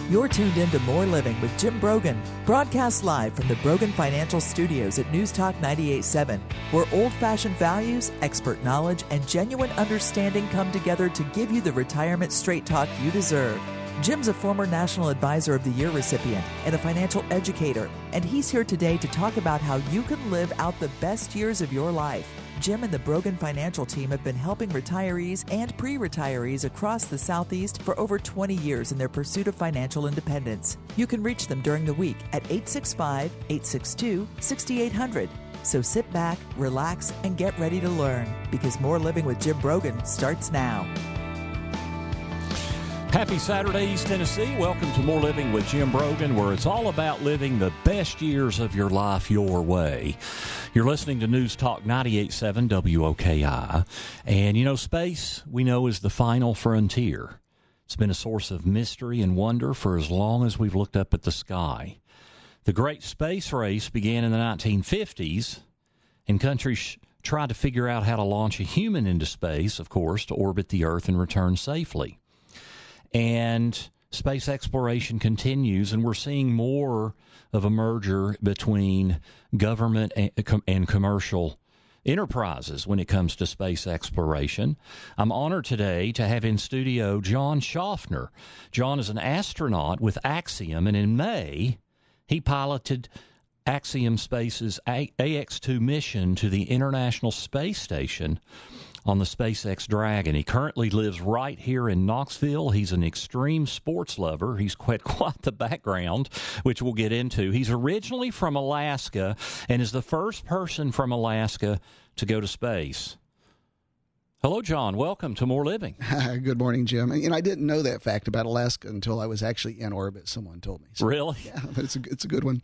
You're tuned in to More Living with Jim Brogan, broadcast live from the Brogan Financial Studios at News Talk 98.7, where old-fashioned values, expert knowledge, and genuine understanding come together to give you the retirement straight talk you deserve. Jim's a former National Advisor of the Year recipient and a financial educator, and he's here today to talk about how you can live out the best years of your life. Jim and the Brogan Financial team have been helping retirees and pre-retirees across the Southeast for over 20 years in their pursuit of financial independence. You can reach them during the week at 865-862-6800. So sit back, relax, and get ready to learn, because More Living with Jim Brogan starts now. Happy Saturday, East Tennessee. Welcome to More Living with Jim Brogan, where it's all about living the best years of your life your way. You're listening to News Talk 98.7 WOKI. And, you know, space, we know, is the final frontier. It's been a source of mystery and wonder for as long as we've looked up at the sky. The great space race began in the 1950s, and countries tried to figure out how to launch a human into space, of course, to orbit the Earth and return safely. And space exploration continues, and we're seeing more of a merger between government and commercial enterprises when it comes to space exploration. I'm honored today to have in studio John Shoffner. John is an astronaut with Axiom, and in May, he piloted Axiom Space's AX-2 mission to the International Space Station on the SpaceX Dragon. He currently lives right here in Knoxville. He's an extreme sports lover. He's quite the background, which we'll get into. He's originally from Alaska and is the first person from Alaska to go to space. Hello, John. Welcome to More Living. Good morning, Jim. And I didn't know that fact about Alaska until I was actually in orbit. Someone told me. So, really? Yeah, but it's a good one.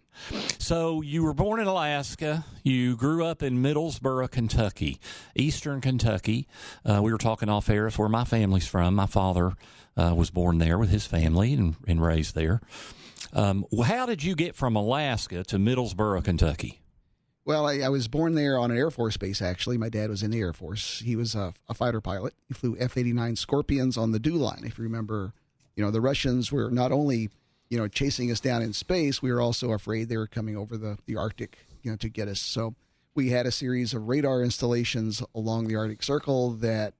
So you were born in Alaska. You grew up in Middlesboro, Kentucky, eastern Kentucky. We were talking off air. It's where my family's from. My father was born there with his family and raised there. How did you get from Alaska to Middlesboro, Kentucky? Well, I was born there on an Air Force base, actually. My dad was in the Air Force. He was a fighter pilot. He flew F-89 Scorpions on the Dew Line. If you remember, the Russians were not only, chasing us down in space, we were also afraid they were coming over the Arctic, to get us. So we had a series of radar installations along the Arctic Circle that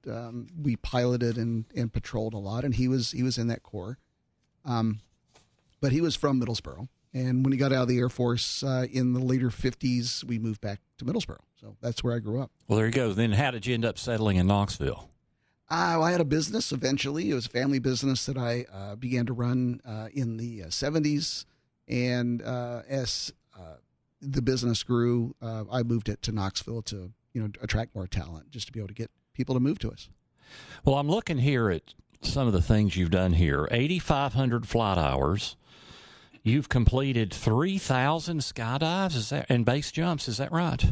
we piloted and patrolled a lot, and he was in that corps. But he was from Middlesboro. And when he got out of the Air Force in the later 50s, we moved back to Middlesboro. So that's where I grew up. Well, there you go. Then how did you end up settling in Knoxville? I had a business eventually. It was a family business that I began to run in the 70s. And as the business grew, I moved it to Knoxville to attract more talent, just to be able to get people to move to us. Well, I'm looking here at some of the things you've done here. 8,500 flight hours. You've completed 3,000 skydives and base jumps. Is that right?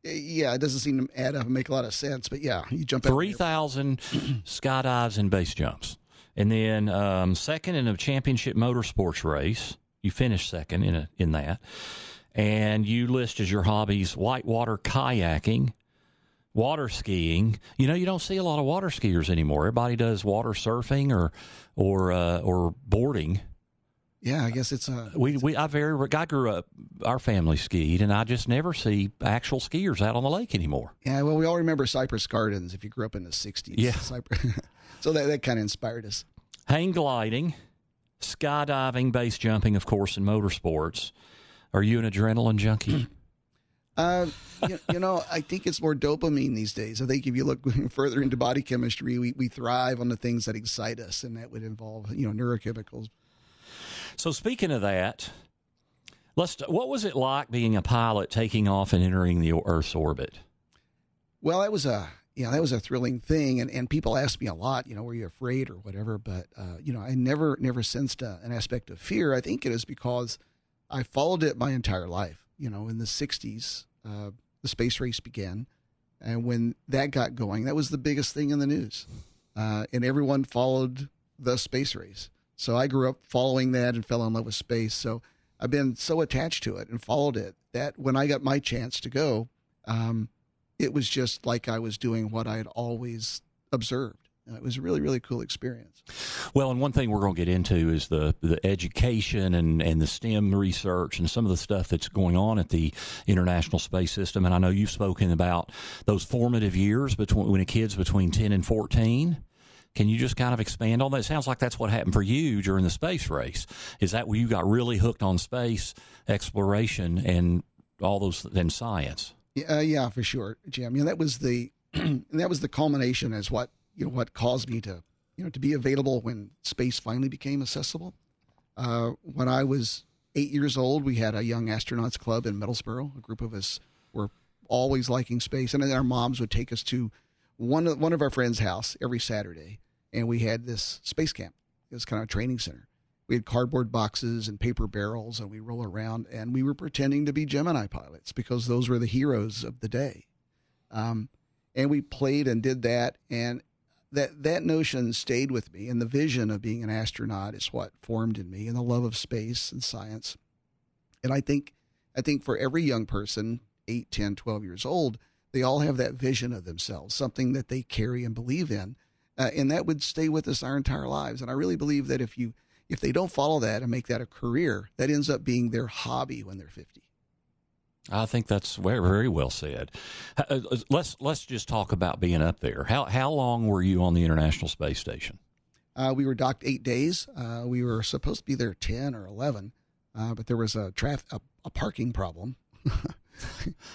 Yeah, it doesn't seem to add up and make a lot of sense, but yeah, you jump 3,000 skydives and base jumps. And then second in a championship motorsports race. You finished second in that. And you list as your hobbies whitewater kayaking, water skiing. You don't see a lot of water skiers anymore. Everybody does water surfing or boarding. Yeah, I guess it's I grew up, our family skied, and I just never see actual skiers out on the lake anymore. Yeah, well, we all remember Cypress Gardens if you grew up in the 60s. Yeah. So that kind of inspired us. Hang gliding, skydiving, base jumping, of course, and motorsports. Are you an adrenaline junkie? I think it's more dopamine these days. I think if you look further into body chemistry, we thrive on the things that excite us, and that would involve, neurochemicals. So speaking of that, what was it like being a pilot taking off and entering the Earth's orbit? Well, that was a thrilling thing, and people ask me a lot, were you afraid or whatever? But I never sensed an aspect of fear. I think it is because I followed it my entire life. In the 60s, the space race began, and when that got going, that was the biggest thing in the news, and everyone followed the space race. So I grew up following that and fell in love with space. So I've been so attached to it and followed it that when I got my chance to go, it was just like I was doing what I had always observed. It was a really, really cool experience. Well, and one thing we're going to get into is the education and the STEM research and some of the stuff that's going on at the International Space System. And I know you've spoken about those formative years when a kid's between 10 and 14. Can you just kind of expand on that? It sounds like that's what happened for you during the space race. Is that where you got really hooked on space exploration and all those and science? Yeah, for sure, Jim. That was the culmination as what caused me to be available when space finally became accessible. When I was 8 years old, we had a young astronauts club in Middlesboro. A group of us were always liking space, and then our moms would take us to one of our friends' house every Saturday, and we had this space camp. It was kind of a training center. We had cardboard boxes and paper barrels, and we roll around, and we were pretending to be Gemini pilots because those were the heroes of the day. And we played and did that, and that notion stayed with me, and the vision of being an astronaut is what formed in me, and the love of space and science. And I think for every young person, 8, 10, 12 years old, they all have that vision of themselves, something that they carry and believe in, and that would stay with us our entire lives. And I really believe that if they don't follow that and make that a career, that ends up being their hobby when they're 50. I think that's very, very well said. Let's just talk about being up there. How long were you on the International Space Station? We were docked 8 days. We were supposed to be there 10 or 11, but there was a parking problem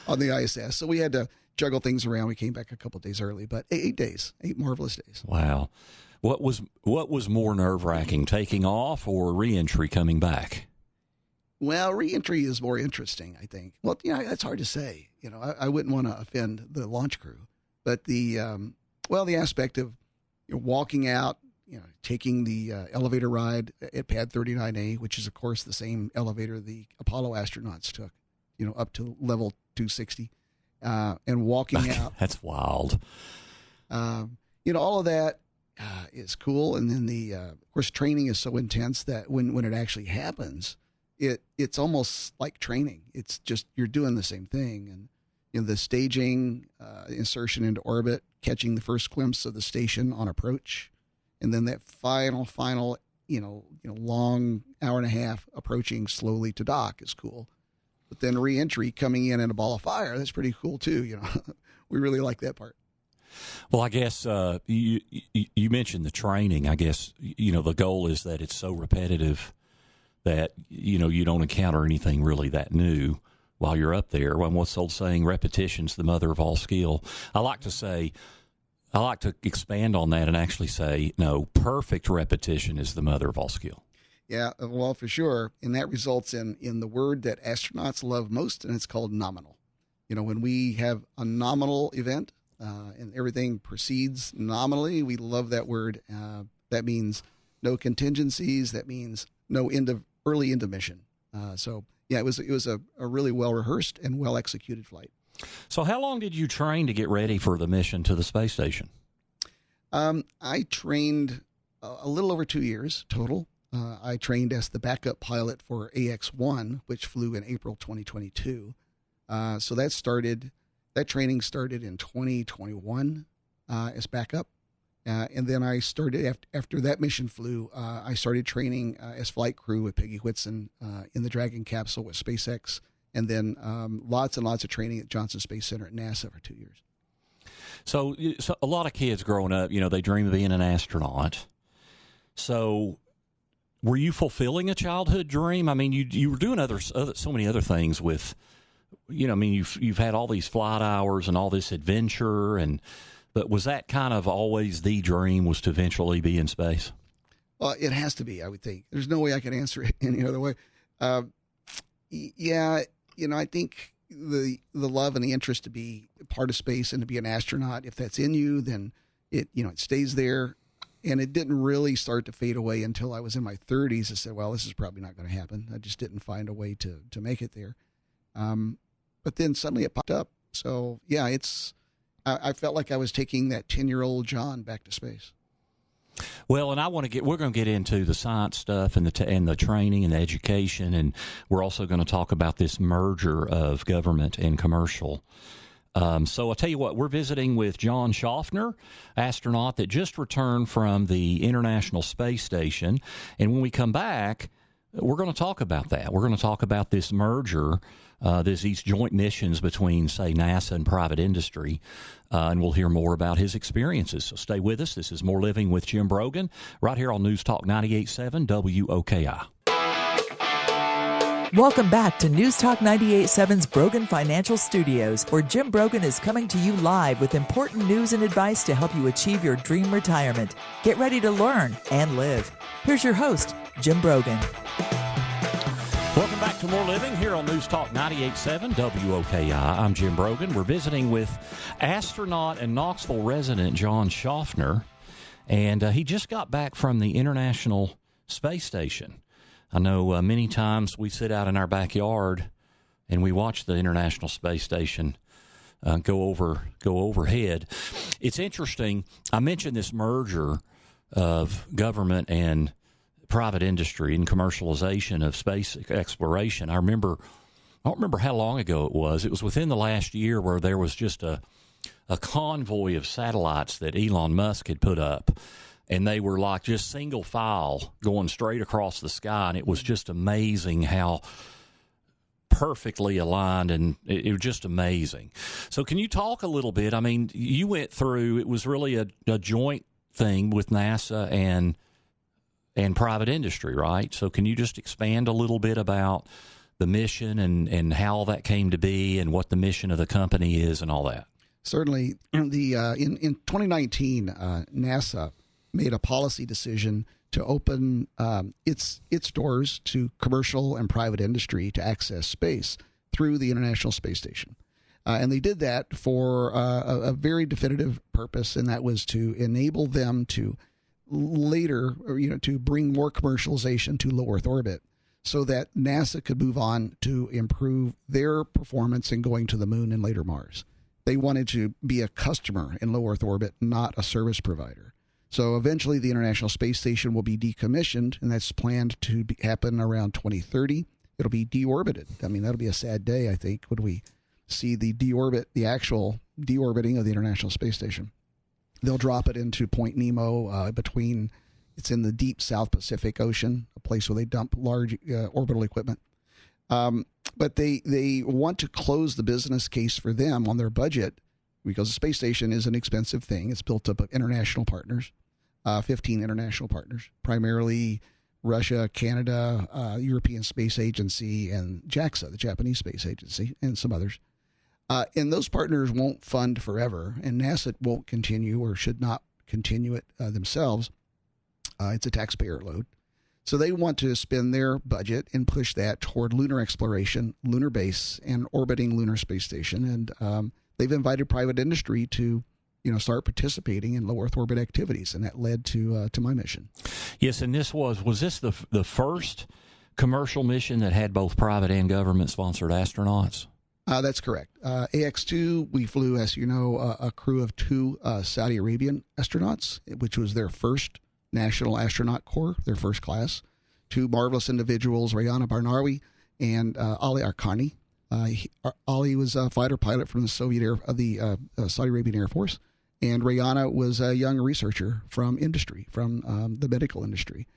on the ISS, so we had to juggle things around. We came back a couple of days early, but 8 days, 8 marvelous days. Wow. What was more nerve-wracking, taking off or re-entry coming back? Well, re-entry is more interesting, I think. Well, that's hard to say. I wouldn't want to offend the launch crew, but the aspect of walking out, taking the elevator ride at Pad 39A, which is, of course, the same elevator the Apollo astronauts took, up to level 260, and walking out. That's wild. All of that is cool. And then of course, training is so intense that when it actually happens, it's almost like training. It's just you're doing the same thing, and the staging, insertion into orbit, catching the first glimpse of the station on approach, and then that final long hour and a half approaching slowly to dock is cool. But then re-entry coming in a ball of fire, that's pretty cool too. We really like that part. Well, I guess you mentioned the training. I guess the goal is that it's so repetitive that you don't encounter anything really that new while you're up there. When what's the old saying, repetition's the mother of all skill. I like to expand on that and actually say, no, perfect repetition is the mother of all skill. Yeah, well, for sure. And that results in the word that astronauts love most, and it's called nominal. When we have a nominal event and everything proceeds nominally, we love that word. That means no contingencies. That means no early into mission. So yeah, it was a really well rehearsed and well executed flight. So how long did you train to get ready for the mission to the space station? I trained a little over 2 years total. I trained as the backup pilot for AX-1, which flew in April 2022. So that training started in 2021 as backup. And then I started, after that mission flew, I started training as flight crew with Peggy Whitson in the Dragon capsule with SpaceX, and then lots and lots of training at Johnson Space Center at NASA for 2 years. So a lot of kids growing up, they dream of being an astronaut. So were you fulfilling a childhood dream? I mean, you were doing so many other things with, you've had all these flight hours and all this adventure, but was that kind of always the dream, was to eventually be in space? Well, it has to be, I would think. There's no way I can answer it any other way. Yeah, I think the love and the interest to be part of space and to be an astronaut, if that's in you, then it stays there. And it didn't really start to fade away until I was in my 30s. I said, well, this is probably not going to happen. I just didn't find a way to make it there. But then suddenly it popped up. So, yeah, I felt like I was taking that 10-year-old John back to space. Well, and we're going to get into the science stuff and the training and the education, and we're also going to talk about this merger of government and commercial. So I'll tell you what, we're visiting with John Shoffner, astronaut that just returned from the International Space Station. And when we come back, we're going to talk about that. We're going to talk about this merger, these joint missions between, say, NASA and private industry, and we'll hear more about his experiences. So stay with us. This is More Living with Jim Brogan, right here on News Talk 98.7 WOKI. Welcome back to News Talk 98.7's Brogan Financial Studios, where Jim Brogan is coming to you live with important news and advice to help you achieve your dream retirement. Get ready to learn and live. Here's your host, Jim Brogan. Welcome back to More Living here on News Talk 98.7 WOKI. I'm Jim Brogan. We're visiting with astronaut and Knoxville resident John Shoffner, and he just got back from the International Space Station. I know many times we sit out in our backyard and we watch the International Space Station go overhead. It's interesting. I mentioned this merger of government and private industry and commercialization of space exploration. I don't remember how long ago it was. It was within the last year where there was just a convoy of satellites that Elon Musk had put up. And they were like just single file going straight across the sky. And it was just amazing how perfectly aligned, and it was just amazing. So can you talk a little bit? I mean, you went through, it was really a joint thing with NASA and private industry, right? So can you just expand a little bit about the mission and how that came to be and what the mission of the company is and all that? Certainly. In 2019, NASA made a policy decision to open its doors to commercial and private industry to access space through the International Space Station. And they did that for a very definitive purpose, and that was to enable them to later, to bring more commercialization to low Earth orbit so that NASA could move on to improve their performance in going to the moon and later Mars. They wanted to be a customer in low Earth orbit, not a service provider. So eventually the International Space Station will be decommissioned, and that's planned to happen around 2030. It'll be deorbited. I mean, that'll be a sad day, I think, when we see the actual deorbiting of the International Space Station. They'll drop it into Point Nemo it's in the deep South Pacific Ocean, a place where they dump large orbital equipment. But they want to close the business case for them on their budget because the space station is an expensive thing. It's built up of international partners. 15 international partners, primarily Russia, Canada, European Space Agency, and JAXA, the Japanese Space Agency, and some others. And those partners won't fund forever, and NASA won't continue or should not continue it themselves. It's a taxpayer load. So they want to spend their budget and push that toward lunar exploration, lunar base, and orbiting lunar space station. And they've invited private industry to start participating in low Earth orbit activities, and that led to my mission. Yes, and was this the first commercial mission that had both private and government-sponsored astronauts? That's correct. AX-2, we flew, as you know, a crew of 2 Saudi Arabian astronauts, which was their first National Astronaut Corps, their first class. 2 marvelous individuals, Rayana Barnawi and Ali Arkani. Ali was a fighter pilot from the Saudi Arabian Air Force, and Rayana was a young researcher from industry, from the medical industry.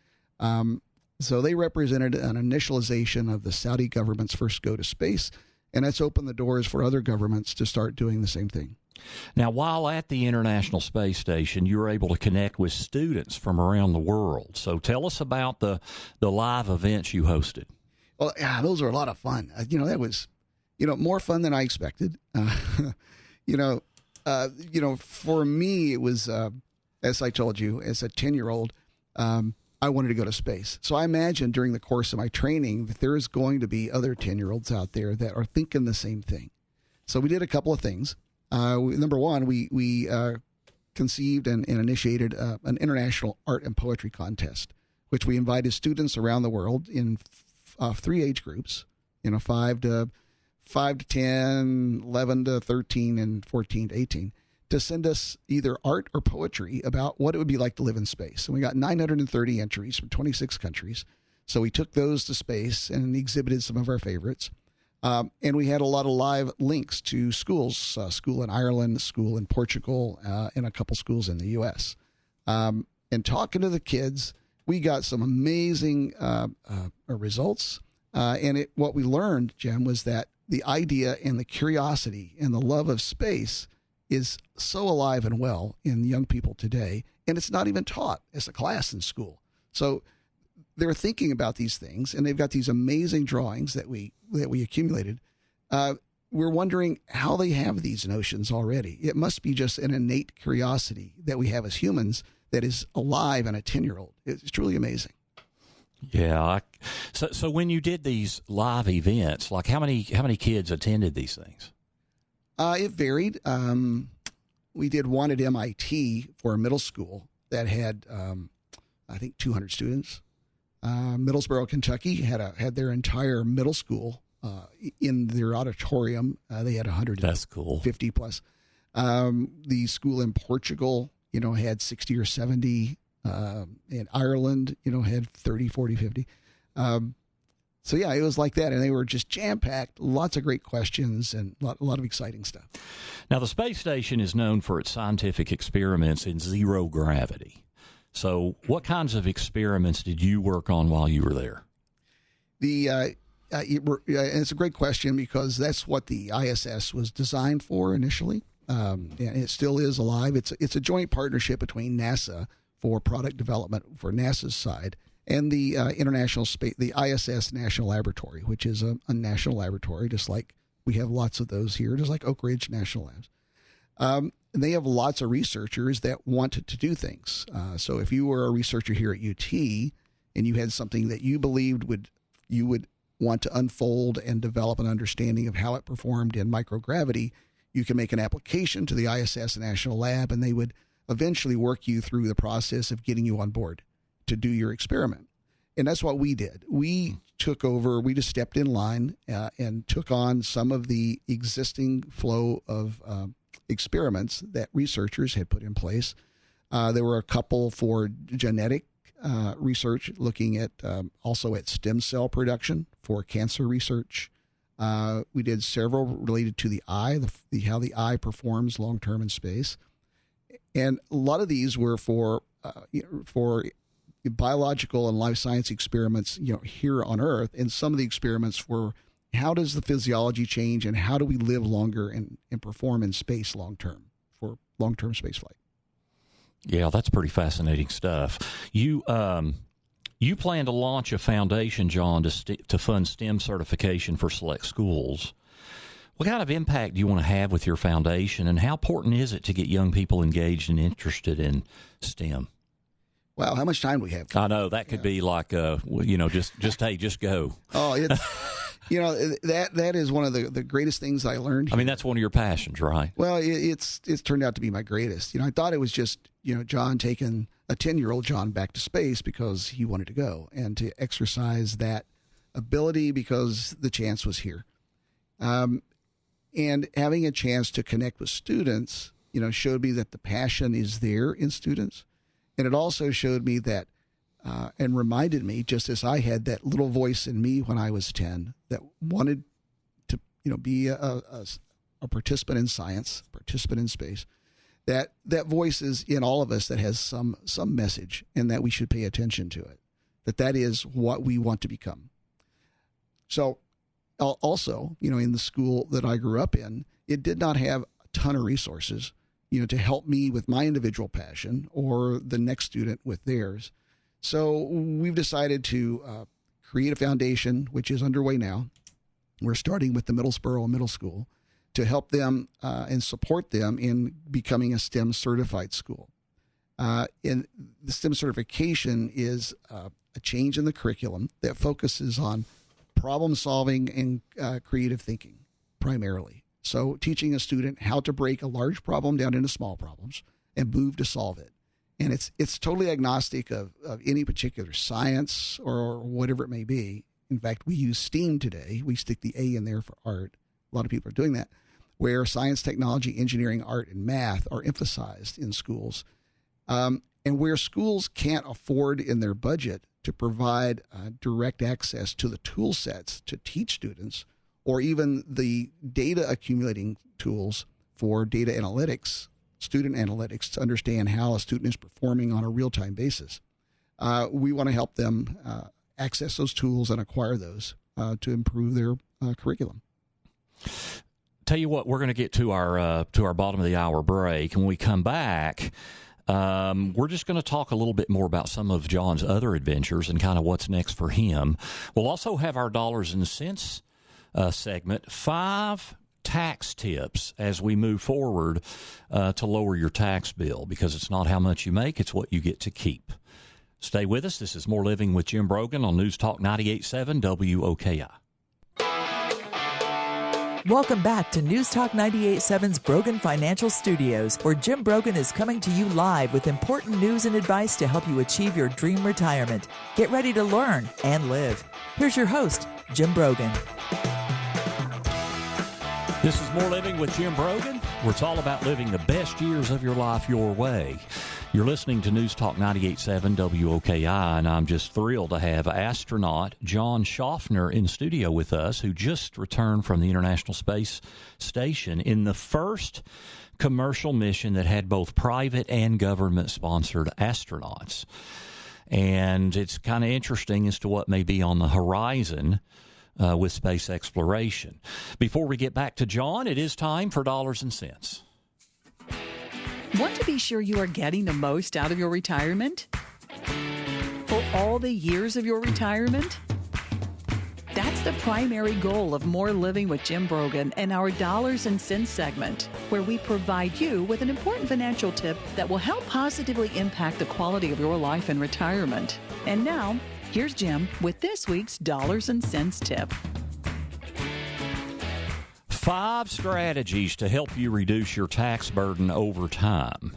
So they represented an initialization of the Saudi government's first go to space, and that's opened the doors for other governments to start doing the same thing. Now, while at the International Space Station, you were able to connect with students from around the world. So tell us about the live events you hosted. Well, yeah, those were a lot of fun. That was, more fun than I expected. For me, it was, as I told you, as a 10-year-old, I wanted to go to space. So I imagined during the course of my training that there is going to be other 10-year-olds out there that are thinking the same thing. So we did a couple of things. Number one, we conceived and initiated an international art and poetry contest, which we invited students around the world in 3 age groups, 5 to 10, 11 to 13, and 14 to 18, to send us either art or poetry about what it would be like to live in space. And we got 930 entries from 26 countries. So we took those to space and exhibited some of our favorites. And we had a lot of live links to schools, school in Ireland, school in Portugal, and a couple schools in the U.S. And talking to the kids, we got some amazing results. And what we learned, Jim, was that the idea and the curiosity and the love of space is so alive and well in young people today, and it's not even taught as a class in school. So they're thinking about these things, and they've got these amazing drawings that we accumulated. We're wondering how they have these notions already. It must be just an innate curiosity that we have as humans that is alive in a 10-year-old. It's truly amazing. Yeah. So when you did these live events, like how many kids attended these things? It varied. We did one at MIT for a middle school that had, I think, 200 students. Middlesboro, Kentucky had their entire middle school in their auditorium. They had 150 That's cool. plus. The school in Portugal, had 60 or 70. In Ireland, had 30, 40, 50. So, yeah, it was like that. And they were just jam-packed, lots of great questions and a lot of exciting stuff. Now, the space station is known for its scientific experiments in zero gravity. So what kinds of experiments did you work on while you were there? It's a great question because that's what the ISS was designed for initially. And it still is alive. It's a joint partnership between NASA for product development for NASA's side and the the ISS National Laboratory, which is a national laboratory, just like we have lots of those here, just like Oak Ridge National Labs. They have lots of researchers that want to do things. So if you were a researcher here at UT and you had something that you believed you would want to unfold and develop an understanding of how it performed in microgravity, you can make an application to the ISS National Lab, and they would eventually work you through the process of getting you on board to do your experiment. And that's what we did. We took over, we just stepped in line and took on some of the existing flow of experiments that researchers had put in place. There were a couple for genetic research, looking at also at stem cell production for cancer research. We did several related to the eye, how the eye performs long-term in space. And a lot of these were for biological and life science experiments, here on Earth. And some of the experiments were, how does the physiology change and how do we live longer and perform in space long-term for long-term space flight? Yeah, that's pretty fascinating stuff. You plan to launch a foundation, John, to fund STEM certification for select schools. What kind of impact do you want to have with your foundation, and how important is it to get young people engaged and interested in STEM? Wow, how much time do we have? I know that could be like, just go. Oh, it's, that is one of the greatest things I learned here. I mean, that's one of your passions, right? Well, it's turned out to be my greatest. I thought it was just, John taking a 10-year-old John back to space because he wanted to go and to exercise that ability because the chance was here. And having a chance to connect with students, showed me that the passion is there in students. And it also showed me that, and reminded me, just as I had that little voice in me when I was 10 that wanted to, be a participant in science, participant in space, that voice is in all of us that has some message, and that we should pay attention to it, that is what we want to become. So also, in the school that I grew up in, it did not have a ton of resources, to help me with my individual passion or the next student with theirs. So we've decided to create a foundation, which is underway now. We're starting with the Middlesboro Middle School to help them and support them in becoming a STEM certified school. And the STEM certification is a change in the curriculum that focuses on problem solving and creative thinking primarily. So teaching a student how to break a large problem down into small problems and move to solve it. And it's totally agnostic of any particular science or whatever it may be. In fact, we use STEAM today. We stick the A in there for art. A lot of people are doing that, where science, technology, engineering, art, and math are emphasized in schools. And where schools can't afford in their budget to provide direct access to the tool sets to teach students, or even the data accumulating tools for data analytics, student analytics, to understand how a student is performing on a real-time basis. We want to help them access those tools and acquire those to improve their curriculum. Tell you what, we're going to get to our bottom of the hour break. When we come back, we're just going to talk a little bit more about some of John's other adventures and kind of what's next for him. We'll also have our dollars and cents segment, 5 tax tips as we move forward to lower your tax bill, because it's not how much you make, it's what you get to keep. Stay with us. This is More Living with Jim Brogan on News Talk 98.7 WOKI. Welcome back to News Talk 98.7's Brogan Financial Studios, where Jim Brogan is coming to you live with important news and advice to help you achieve your dream retirement. Get ready to learn and live. Here's your host, Jim Brogan. This is More Living with Jim Brogan, where it's all about living the best years of your life your way. You're listening to News Talk 98.7 WOKI, and I'm just thrilled to have astronaut John Shoffner in studio with us, who just returned from the International Space Station in the first commercial mission that had both private and government-sponsored astronauts. And it's kind of interesting as to what may be on the horizon with space exploration. Before we get back to John, it is time for Dollars and Cents. Want to be sure you are getting the most out of your retirement? For all the years of your retirement? That's the primary goal of More Living with Jim Brogan and our Dollars and Cents segment, where we provide you with an important financial tip that will help positively impact the quality of your life in retirement. And now, here's Jim with this week's Dollars and Cents tip. 5 strategies to help you reduce your tax burden over time.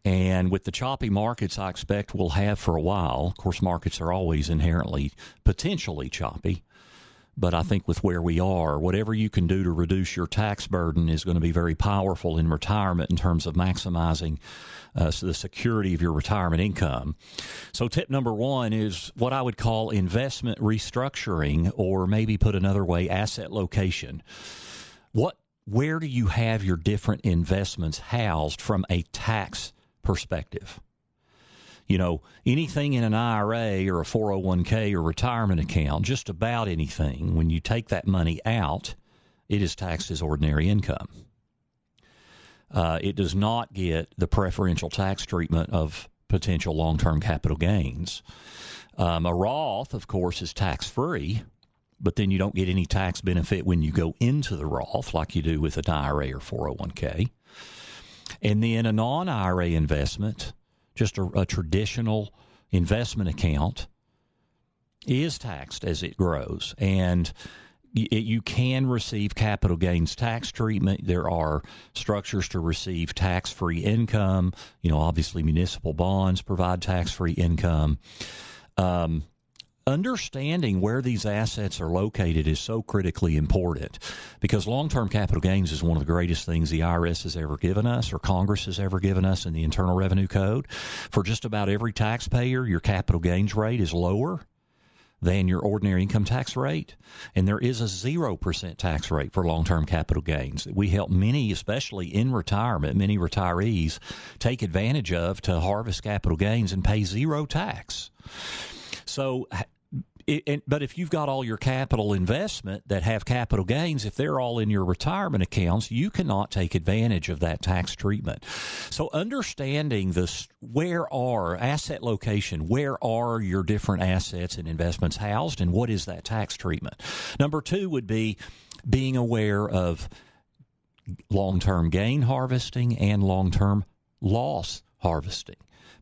And with the choppy markets I expect we'll have for a while, of course, markets are always inherently potentially choppy. But I think with where we are, whatever you can do to reduce your tax burden is going to be very powerful in retirement in terms of maximizing the security of your retirement income. So tip number 1 is what I would call investment restructuring, or maybe put another way, asset location. Where do you have your different investments housed from a tax perspective? You know, anything in an IRA or a 401k or retirement account, just about anything, when you take that money out, it is taxed as ordinary income. It does not get the preferential tax treatment of potential long-term capital gains. A Roth, of course, is tax-free, but then you don't get any tax benefit when you go into the Roth like you do with an IRA or 401k. And then a non-IRA investment, just a traditional investment account, is taxed as it grows. And you can receive capital gains tax treatment. There are structures to receive tax-free income. You know, obviously municipal bonds provide tax-free income. Understanding where these assets are located is so critically important, because long-term capital gains is one of the greatest things the IRS has ever given us, or Congress has ever given us in the Internal Revenue Code. For just about every taxpayer, your capital gains rate is lower than your ordinary income tax rate, and there is a 0% tax rate for long-term capital gains that we help many, especially in retirement, many retirees take advantage of to harvest capital gains and pay zero tax. So, but if you've got all your capital investment that have capital gains, if they're all in your retirement accounts, you cannot take advantage of that tax treatment. So understanding this, where are asset location, where are your different assets and investments housed, and what is that tax treatment? Number 2 would be being aware of long-term gain harvesting and long-term loss harvesting.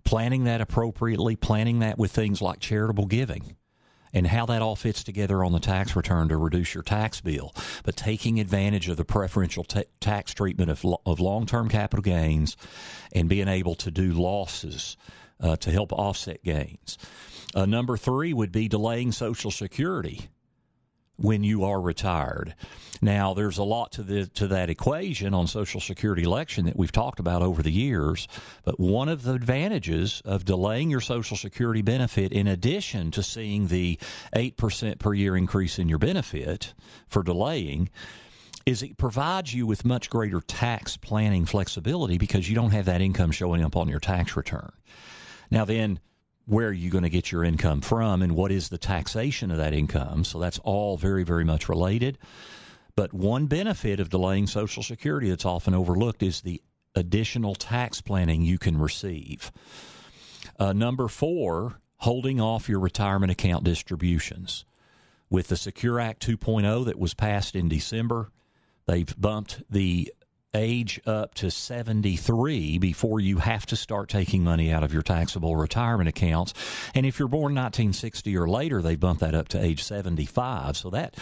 Planning that appropriately, planning that with things like charitable giving, and how that all fits together on the tax return to reduce your tax bill. But taking advantage of the preferential tax treatment of long-term capital gains and being able to do losses to help offset gains. Number 3 would be delaying Social Security. when you are retired. Now, there's a lot to that equation on Social Security election that we've talked about over the years, but one of the advantages of delaying your Social Security benefit, in addition to seeing the 8% per year increase in your benefit for delaying, is it provides you with much greater tax planning flexibility because you don't have that income showing up on your tax return. Now then, where are you going to get your income from, and what is the taxation of that income? So that's all very, very much related. But one benefit of delaying Social Security that's often overlooked is the additional tax planning you can receive. Number 4, holding off your retirement account distributions. With the Secure Act 2.0 that was passed in December, they've bumped the age up to 73 before you have to start taking money out of your taxable retirement accounts. And if you're born 1960 or later, they bump that up to age 75. So that,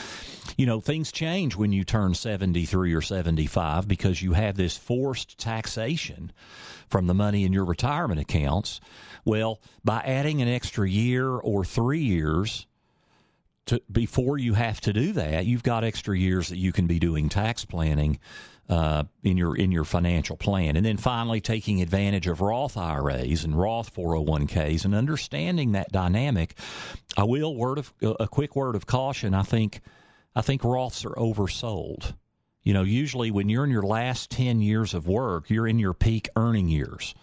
things change when you turn 73 or 75 because you have this forced taxation from the money in your retirement accounts. Well, by adding an extra year or 3 years before you have to do that, you've got extra years that you can be doing tax planning in your financial plan. And then finally, taking advantage of Roth IRAs and Roth 401ks and understanding that dynamic. I will a quick word of caution. I think Roths are oversold. Usually when you're in your last 10 years of work, you're in your peak earning years,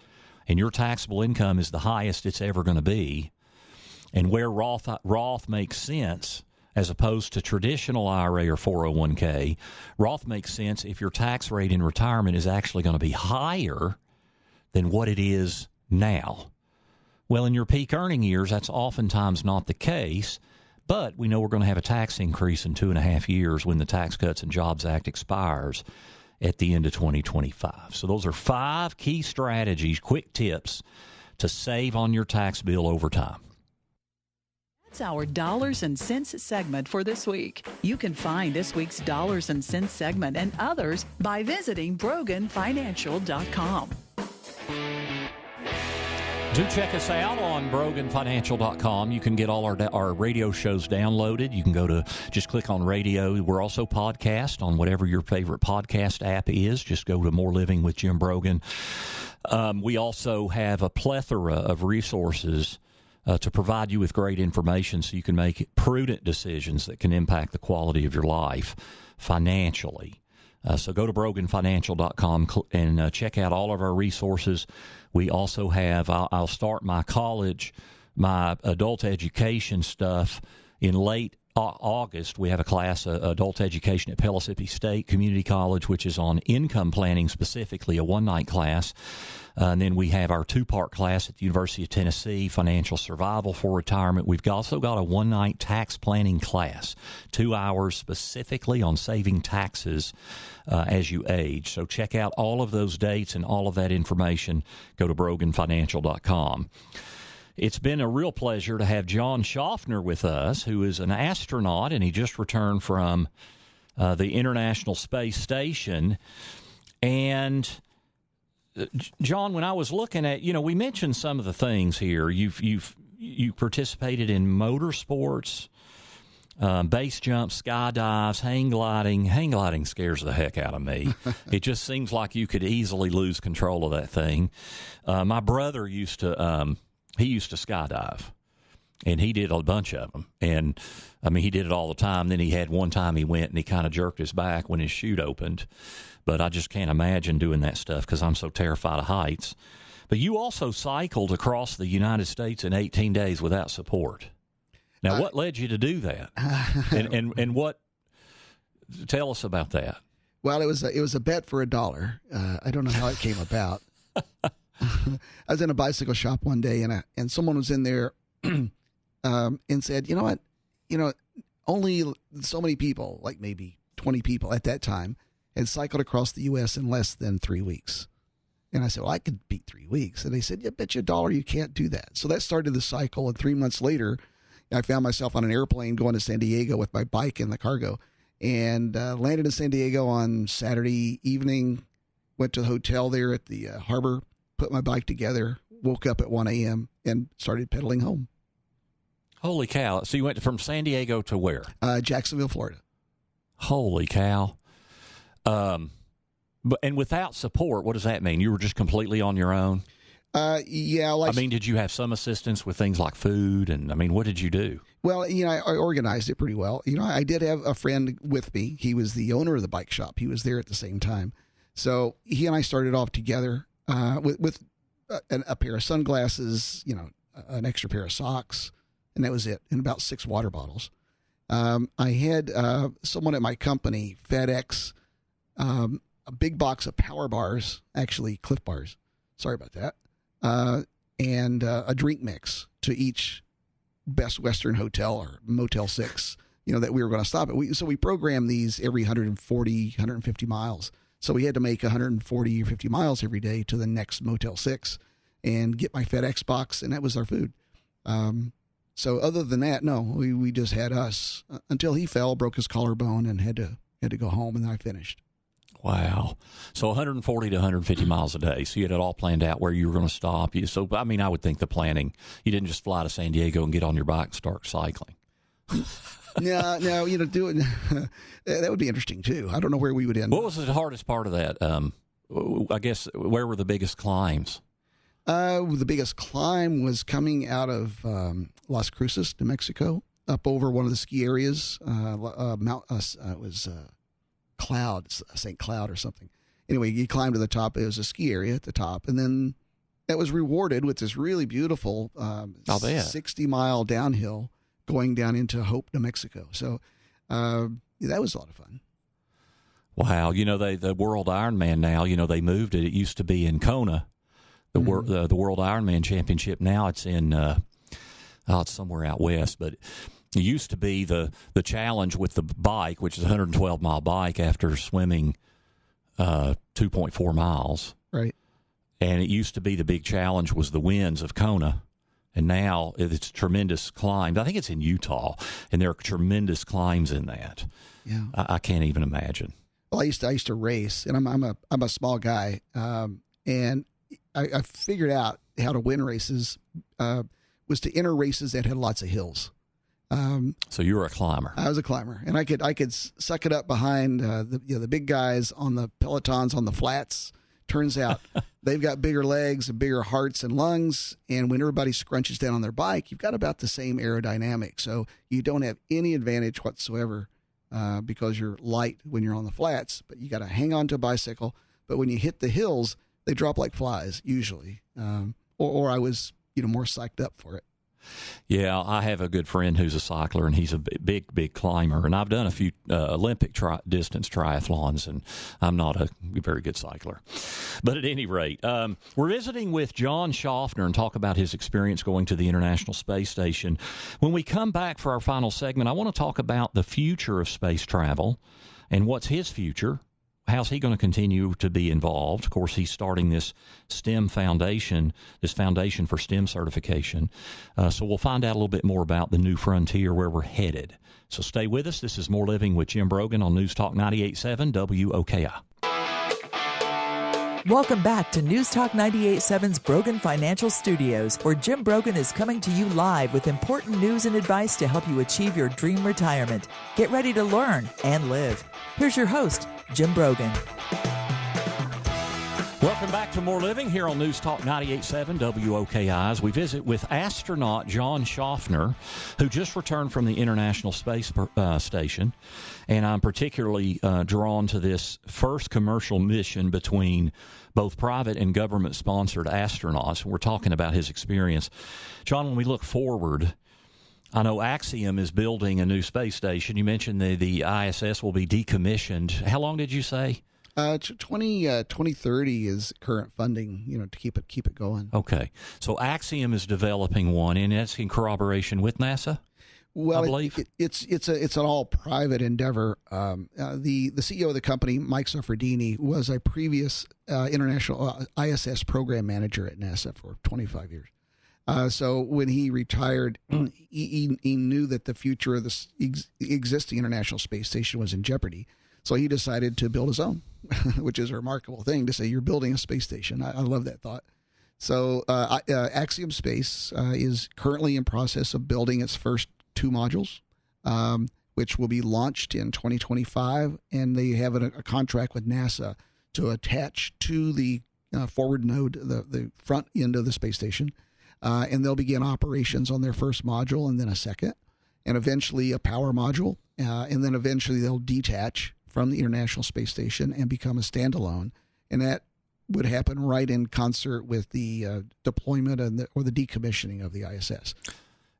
and your taxable income is the highest it's ever going to be. And where Roth makes sense, as opposed to traditional IRA or 401k, Roth makes sense if your tax rate in retirement is actually going to be higher than what it is now. Well, in your peak earning years, that's oftentimes not the case, but we know we're going to have a tax increase in 2.5 years when the Tax Cuts and Jobs Act expires at the end of 2025. So those are 5 key strategies, quick tips to save on your tax bill over time. That's our Dollars and Cents segment for this week. You can find this week's Dollars and Cents segment and others by visiting BroganFinancial.com. Do check us out on BroganFinancial.com. You can get all our radio shows downloaded. You can just click on radio. We're also podcast on whatever your favorite podcast app is. Just go to More Living with Jim Brogan. We also have a plethora of resources to provide you with great information so you can make prudent decisions that can impact the quality of your life financially. So go to BroganFinancial.com and check out all of our resources. We also have, I'll start my adult education stuff in late August. We have a class, adult education at Pellissippi State Community College, which is on income planning specifically, a one-night class. And then we have our 2-part class at the University of Tennessee, Financial Survival for Retirement. We've also got a one-night tax planning class, 2 hours specifically on saving taxes as you age. So check out all of those dates and all of that information. Go to BroganFinancial.com. It's been a real pleasure to have John Shoffner with us, who is an astronaut, and he just returned from the International Space Station. And John, when I was looking at, we mentioned some of the things here. You participated in motorsports, base jumps, skydives, hang gliding. Hang gliding scares the heck out of me. It just seems like you could easily lose control of that thing. My brother used to skydive, and he did a bunch of them. And he did it all the time. Then he had one time he went and he kind of jerked his back when his chute opened. But I just can't imagine doing that stuff because I'm so terrified of heights. But you also cycled across the United States in 18 days without support. Now, what led you to do that? and what? Tell us about that. Well, it was a bet for $1. I don't know how it came about. I was in a bicycle shop one day, and someone was in there and said, "You know what? Only so many people, like maybe 20 people at that time, had cycled across the U.S. in less than 3 weeks." And I said, "Well, I could beat 3 weeks." And they said, "Yeah, bet you $1 you can't do that." So that started the cycle. And 3 months later, I found myself on an airplane going to San Diego with my bike in the cargo, and landed in San Diego on Saturday evening. Went to the hotel there at the harbor, put my bike together, woke up at 1 a.m. and started pedaling home. Holy cow. So you went from San Diego to where? Jacksonville, Florida. Holy cow. And without support, what does that mean? You were just completely on your own? Yeah. I mean, did you have some assistance with things like food? And, I mean, what did you do? Well, I organized it pretty well. I did have a friend with me. He was the owner of the bike shop. He was there at the same time. So he and I started off together with a pair of sunglasses, an extra pair of socks, and that was it, and about 6 water bottles. I had someone at my company, FedEx, a big box of power bars, actually Cliff Bars. Sorry about that. And a drink mix to each Best Western Hotel or Motel 6, that we were going to stop at. So we programmed these every 140, 150 miles. So we had to make 140 or 50 miles every day to the next Motel 6 and get my FedEx box, and that was our food. So other than that, no, we just had us until he fell, broke his collarbone, and had to go home, and then I finished. Wow. So 140 to 150 miles a day. So you had it all planned out where you were going to stop. So, I mean, I would think the planning, you didn't just fly to San Diego and get on your bike and start cycling. No, do it. That would be interesting, too. I don't know where we would end. What was the hardest part of that? I guess, where were the biggest climbs? The biggest climb was coming out of Las Cruces, New Mexico, up over one of the ski areas. It was St. Cloud or something. Anyway, you climbed to the top. It was a ski area at the top. And then that was rewarded with this really beautiful 60-mile downhill going down into Hope, New Mexico. So that was a lot of fun. Wow. The World Ironman now, they moved it. It used to be in Kona, the World Ironman Championship. Now it's in it's somewhere out west, but it used to be the challenge with the bike, which is a 112-mile bike after swimming 2.4 miles. Right. And it used to be the big challenge was the winds of Kona. And now it's tremendous climbs. I think it's in Utah, and there are tremendous climbs in that. Yeah. I can't even imagine. Well, I used to race, and I'm a small guy, and I figured out how to win races was to enter races that had lots of hills. So you were a climber. I was a climber, and I could suck it up behind the big guys on the pelotons on the flats. Turns out they've got bigger legs and bigger hearts and lungs, and when everybody scrunches down on their bike, you've got about the same aerodynamic. So you don't have any advantage whatsoever because you're light when you're on the flats, but you got to hang on to a bicycle. But when you hit the hills, they drop like flies usually, or I was more psyched up for it. Yeah, I have a good friend who's a cycler, and he's a big climber. And I've done a few Olympic distance triathlons, and I'm not a very good cycler. But at any rate, we're visiting with John Shoffner and talk about his experience going to the International Space Station. When we come back for our final segment, I want to talk about the future of space travel and what's his future. How's he going to continue to be involved? Of course, he's starting this STEM foundation, this foundation for STEM certification. So we'll find out a little bit more about the new frontier, where we're headed. So stay with us. This is More Living with Jim Brogan on News Talk 98.7 WOKI. Welcome back to News Talk 98.7's Brogan Financial Studios, where Jim Brogan is coming to you live with important news and advice to help you achieve your dream retirement. Get ready to learn and live. Here's your host, Jim Brogan. Welcome back to More Living here on News Talk 98.7 WOKI. As we visit with astronaut John Shoffner, who just returned from the International Space Station. And I'm particularly drawn to this first commercial mission between both private and government-sponsored astronauts. We're talking about his experience. John, when we look forward, I know Axiom is building a new space station. You mentioned the ISS will be decommissioned. How long did you say? 2030 is current funding, to keep it going. Okay. So Axiom is developing one, and it's in corroboration with NASA? Well, I believe it's an all private endeavor. The CEO of the company, Mike Suffredini, was a previous international ISS program manager at NASA for 25 years. So when he retired, he knew that the future of the existing International Space Station was in jeopardy. So he decided to build his own, which is a remarkable thing to say, you're building a space station. I love that thought. So Axiom Space is currently in process of building its first 2 modules, which will be launched in 2025, and they have a contract with NASA to attach to the forward node, the front end of the space station, and they'll begin operations on their first module and then a second, and eventually a power module, and then eventually they'll detach from the International Space Station and become a standalone, and that would happen right in concert with the deployment or the decommissioning of the ISS.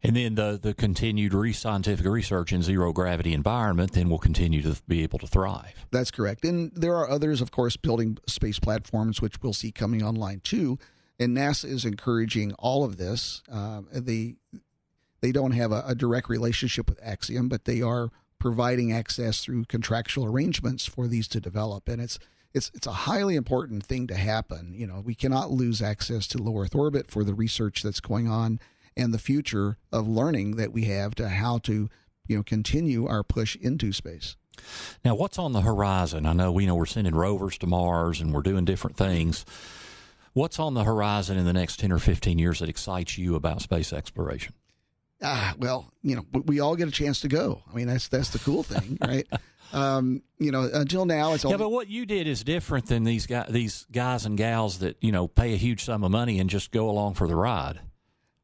And then the continued scientific research in zero-gravity environment then will continue to be able to thrive. That's correct. And there are others, of course, building space platforms, which we'll see coming online too. And NASA is encouraging all of this. They don't have a direct relationship with Axiom, but they are providing access through contractual arrangements for these to develop. And it's a highly important thing to happen. You know, we cannot lose access to low Earth orbit for the research that's going on and the future of learning that we have to how to, continue our push into space. Now, what's on the horizon? I know we're sending rovers to Mars and we're doing different things. What's on the horizon in the next 10 or 15 years that excites you about space exploration? Well, we all get a chance to go. I mean, that's the cool thing, right? Until now, it's only... Yeah, but what you did is different than these guys and gals that, pay a huge sum of money and just go along for the ride.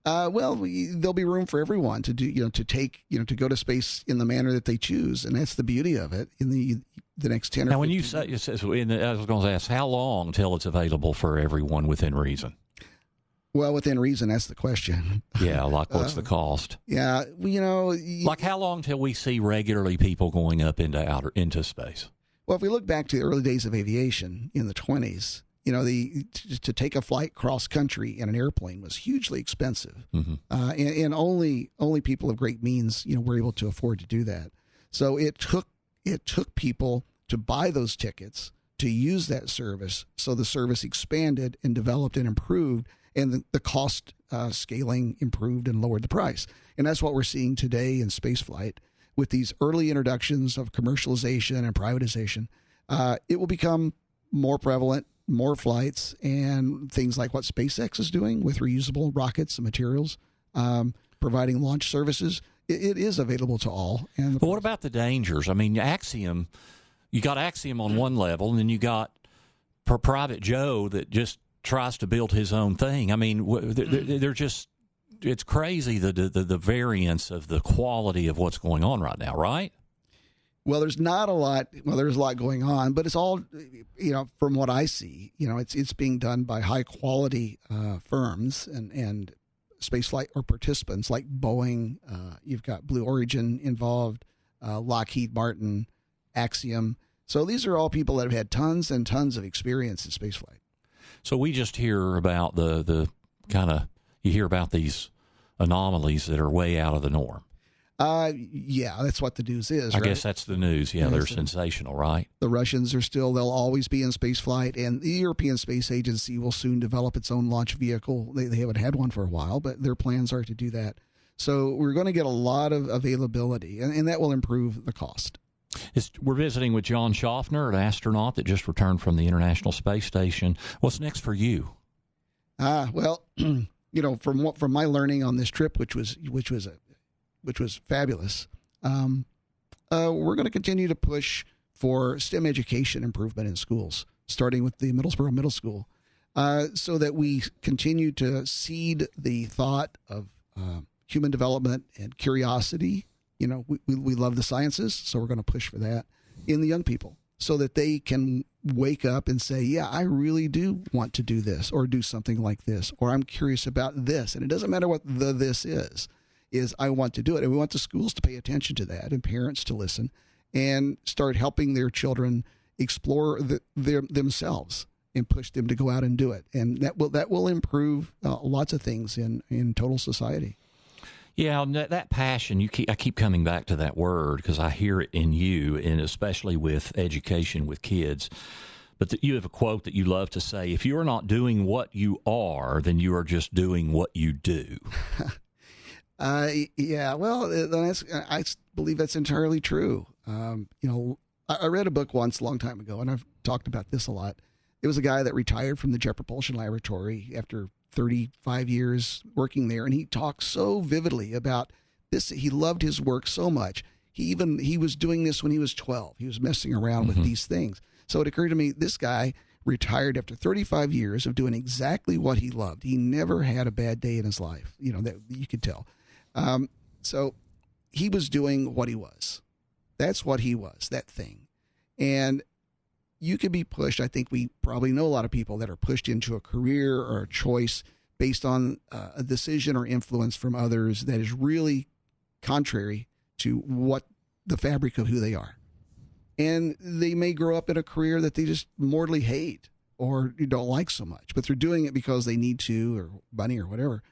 There'll be room for everyone to do, to go to space in the manner that they choose, and that's the beauty of it. In the next 10 or 15 now, when you say, I was going to ask, how long till it's available for everyone within reason? Well, within reason, that's the question. Yeah, like what's the cost? Yeah, like how long till we see regularly people going up into space? Well, if we look back to the early days of aviation in the 1920s, to take a flight cross country in an airplane was hugely expensive, and only people of great means, were able to afford to do that. So it took people to buy those tickets to use that service. So the service expanded and developed and improved, and the cost scaling improved and lowered the price. And that's what we're seeing today in spaceflight with these early introductions of commercialization and privatization. It will become more prevalent, more flights, and things like what SpaceX is doing with reusable rockets and materials, providing launch services. It is available to all. But what about the dangers? I mean, Axiom, you got Axiom on one level, and then you got Private Joe that just tries to build his own thing. I mean, they're just, it's crazy the variance of the quality of what's going on right now, right? Well, there's not a lot. Well, there's a lot going on, but it's all, from what I see, it's being done by high quality firms and spaceflight or participants like Boeing. You've got Blue Origin involved, Lockheed Martin, Axiom. So these are all people that have had tons and tons of experience in spaceflight. So we just hear about the kind of, you hear about these anomalies that are way out of the norm. Yeah, that's what the news is. I guess that's the news. Yeah, they're sensational, right? The Russians they'll always be in space flight, and the European Space Agency will soon develop its own launch vehicle. They haven't had one for a while, but their plans are to do that. So we're going to get a lot of availability, and that will improve the cost. We're visiting with John Shoffner, an astronaut that just returned from the International Space Station. What's next for you? Well, from my learning on this trip, which was fabulous, we're going to continue to push for STEM education improvement in schools, starting with the Middlesboro Middle School, so that we continue to seed the thought of human development and curiosity. We love the sciences, so we're going to push for that in the young people so that they can wake up and say, yeah, I really do want to do this or do something like this, or I'm curious about this. And it doesn't matter what this is I want to do it. And we want the schools to pay attention to that and parents to listen and start helping their children explore themselves and push them to go out and do it. And that will improve lots of things in total society. Yeah, that passion, I keep coming back to that word because I hear it in you, and especially with education with kids. But you have a quote that you love to say, if you are not doing what you are, then you are just doing what you do. Yeah, well, I believe that's entirely true. I read a book once a long time ago, and I've talked about this a lot. It was a guy that retired from the Jet Propulsion Laboratory after 35 years working there, and he talks so vividly about this. He loved his work so much. He was doing this when he was 12. He was messing around with these things. So it occurred to me, this guy retired after 35 years of doing exactly what he loved. He never had a bad day in his life, that you could tell. So he was doing what he was. That's what he was, that thing. And you could be pushed. I think we probably know a lot of people that are pushed into a career or a choice based on a decision or influence from others that is really contrary to what the fabric of who they are. And they may grow up in a career that they just mortally hate or don't like so much, but they're doing it because they need to, or money or whatever.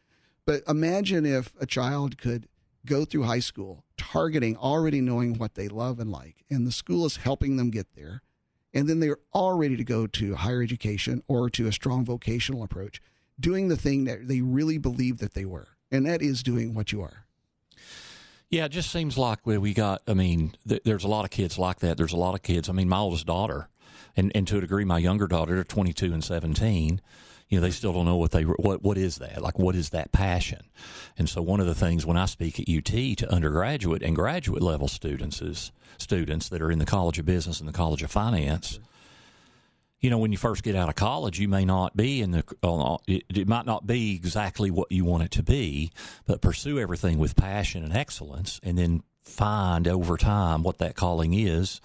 But imagine if a child could go through high school targeting, already knowing what they love and like, and the school is helping them get there. And then they're all ready to go to higher education or to a strong vocational approach, doing the thing that they really believe that they were. And that is doing what you are. Yeah, it just seems like we got, there's a lot of kids like that. There's a lot of kids. My oldest daughter, and to a degree, my younger daughter, they're 22 and 17. They still don't know what is that? Like, what is that passion? And so one of the things when I speak at UT to undergraduate and graduate level students that are in the College of Business and the College of Finance, when you first get out of college, you may not be it might not be exactly what you want it to be, but pursue everything with passion and excellence, and then find over time what that calling is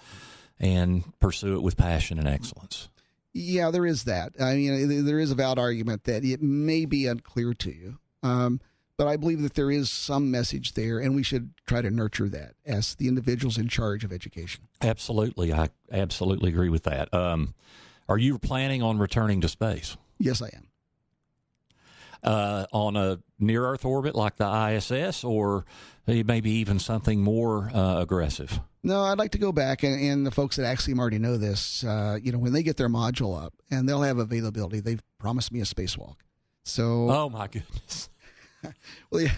and pursue it with passion and excellence. Yeah, there is that. There is a valid argument that it may be unclear to you, but I believe that there is some message there, and we should try to nurture that as the individuals in charge of education. Absolutely. I absolutely agree with that. Are you planning on returning to space? Yes, I am. On a near-Earth orbit like the ISS, or maybe even something more aggressive? No, I'd like to go back, and the folks at Axiom already know this. When they get their module up, and they'll have availability, they've promised me a spacewalk. So, oh my goodness. That's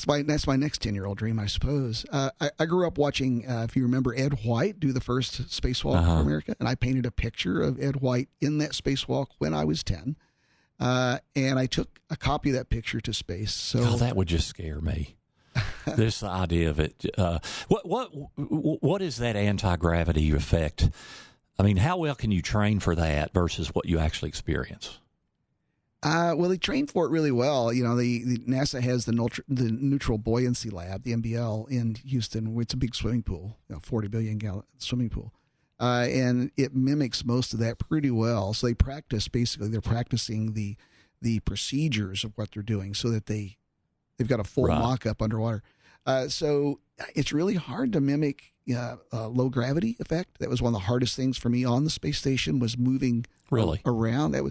my next 10-year-old dream, I suppose. I grew up watching, if you remember, Ed White do the first spacewalk for America, and I painted a picture of Ed White in that spacewalk when I was 10, and I took a copy of that picture to space. So that would just scare me. This idea of it. What is that anti-gravity effect? How well can you train for that versus what you actually experience? Well, they train for it really well. The NASA has the Neutral Buoyancy Lab, the NBL, in Houston. It's a big swimming pool, 40 billion gallon swimming pool, and it mimics most of that pretty well. So they practice. Basically, they're practicing the procedures of what they're doing, so that they've got a full mock-up underwater. So it's really hard to mimic low gravity effect. That was one of the hardest things for me on the space station, was moving around. That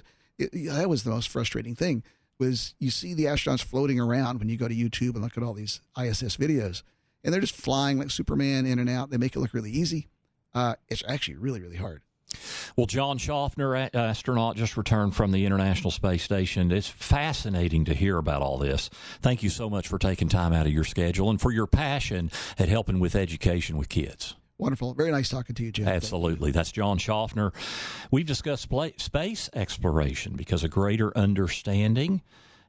was the most frustrating thing, was you see the astronauts floating around when you go to YouTube and look at all these ISS videos, and they're just flying like Superman in and out. They make it look really easy. It's actually really, really hard. Well, John Shoffner, astronaut, just returned from the International Space Station. It's fascinating to hear about all this. Thank you so much for taking time out of your schedule and for your passion at helping with education with kids. Wonderful. Very nice talking to you, Jim. Absolutely. That's John Shoffner. We've discussed space exploration because a greater understanding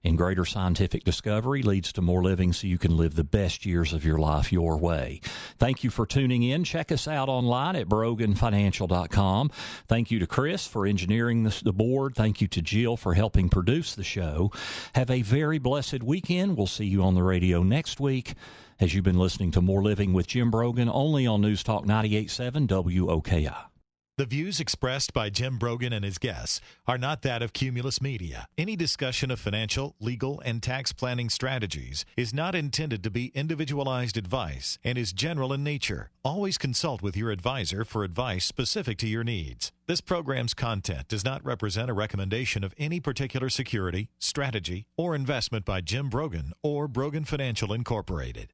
and greater scientific discovery leads to more living, so you can live the best years of your life your way. Thank you for tuning in. Check us out online at broganfinancial.com. Thank you to Chris for engineering the board. Thank you to Jill for helping produce the show. Have a very blessed weekend. We'll see you on the radio next week, as you've been listening to More Living with Jim Brogan, only on News Talk 98.7 WOKI. The views expressed by Jim Brogan and his guests are not that of Cumulus Media. Any discussion of financial, legal, and tax planning strategies is not intended to be individualized advice and is general in nature. Always consult with your advisor for advice specific to your needs. This program's content does not represent a recommendation of any particular security, strategy, or investment by Jim Brogan or Brogan Financial Incorporated.